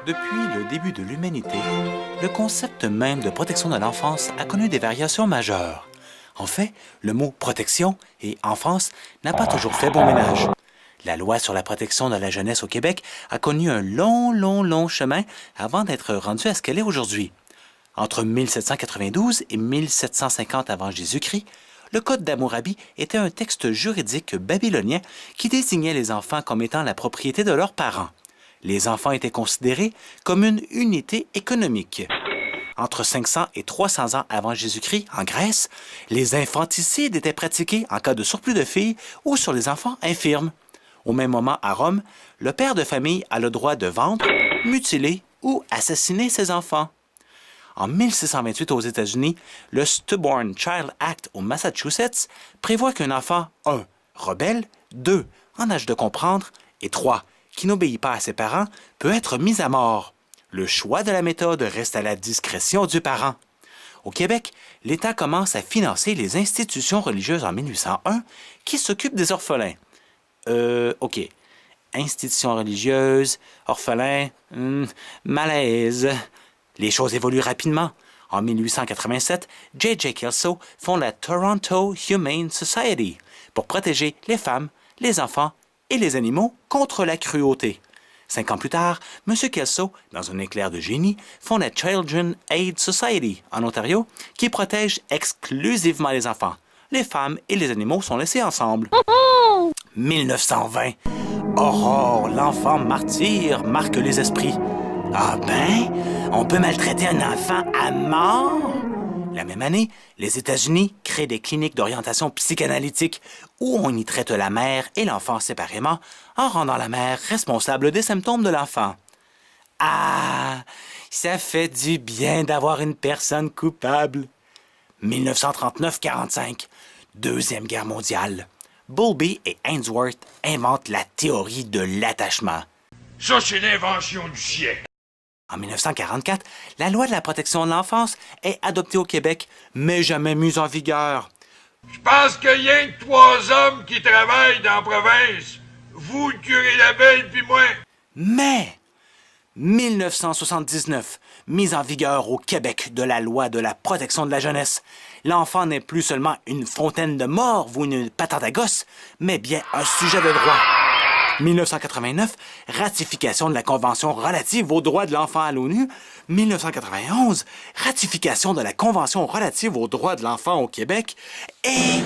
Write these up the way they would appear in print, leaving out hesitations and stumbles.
Depuis le début de l'humanité, le concept même de protection de l'enfance a connu des variations majeures. En fait, le mot protection et enfance n'a pas toujours fait bon ménage. La loi sur la protection de la jeunesse au Québec a connu un long chemin avant d'être rendue à ce qu'elle est aujourd'hui. Entre 1792 et 1750 avant Jésus-Christ, le Code d'Hammurabi était un texte juridique babylonien qui désignait les enfants comme étant la propriété de leurs parents. Les enfants étaient considérés comme une unité économique. Entre 500 et 300 ans avant Jésus-Christ, en Grèce, les infanticides étaient pratiqués en cas de surplus de filles ou sur les enfants infirmes. Au même moment, à Rome, le père de famille a le droit de vendre, mutiler ou assassiner ses enfants. En 1628 aux États-Unis, le Stillborn Child Act au Massachusetts prévoit qu'un enfant 1. Rebelle, 2. En âge de comprendre et 3. Qui n'obéit pas à ses parents peut être mis à mort. Le choix de la méthode reste à la discrétion du parent. Au Québec, l'État commence à financer les institutions religieuses en 1801 qui s'occupent des orphelins. OK. Institutions religieuses, orphelins, malaise. Les choses évoluent rapidement. En 1887, J.J. Kelso fonde la Toronto Humane Society pour protéger les femmes, les enfants et les animaux contre la cruauté. 5 ans plus tard, M. Kelso, dans un éclair de génie, fonde la Children Aid Society en Ontario qui protège exclusivement les enfants. Les femmes et les animaux sont laissés ensemble. 1920. Aurore, l'enfant martyr, marque les esprits. Ah ben, on peut maltraiter un enfant à mort? La même année, les États-Unis créent des cliniques d'orientation psychanalytique où on y traite la mère et l'enfant séparément en rendant la mère responsable des symptômes de l'enfant. Ah, ça fait du bien d'avoir une personne coupable. 1939-45, Deuxième Guerre mondiale. Bowlby et Ainsworth inventent la théorie de l'attachement. Ça, c'est l'invention du siècle. En 1944, la loi de la protection de l'enfance est adoptée au Québec, mais jamais mise en vigueur. Je pense qu'il y a que 3 hommes qui travaillent dans la province. Vous, le curé Labelle, puis moi. Mais 1979, mise en vigueur au Québec de la loi de la protection de la jeunesse. L'enfant n'est plus seulement une fontaine de morve ou une patente à gosse, mais bien un sujet de droit. 1989, ratification de la Convention relative aux droits de l'enfant à l'ONU. 1991, ratification de la Convention relative aux droits de l'enfant au Québec. Et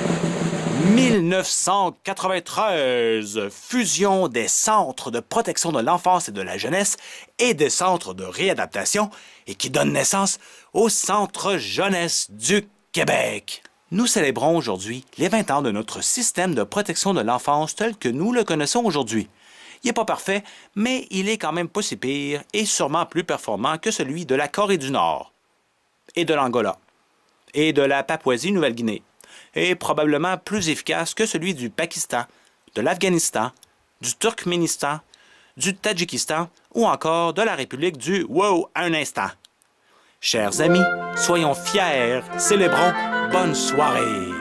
1993, fusion des centres de protection de l'enfance et de la jeunesse et des centres de réadaptation et qui donne naissance au Centre jeunesse du Québec. Nous célébrons aujourd'hui les 20 ans de notre système de protection de l'enfance tel que nous le connaissons aujourd'hui. Il n'est pas parfait, mais il est quand même pas si pire et sûrement plus performant que celui de la Corée du Nord, et de l'Angola, et de la Papouasie-Nouvelle-Guinée, et probablement plus efficace que celui du Pakistan, de l'Afghanistan, du Turkménistan, du Tadjikistan ou encore de la République du Wow un instant. Chers amis, soyons fiers, célébrons, bonne soirée!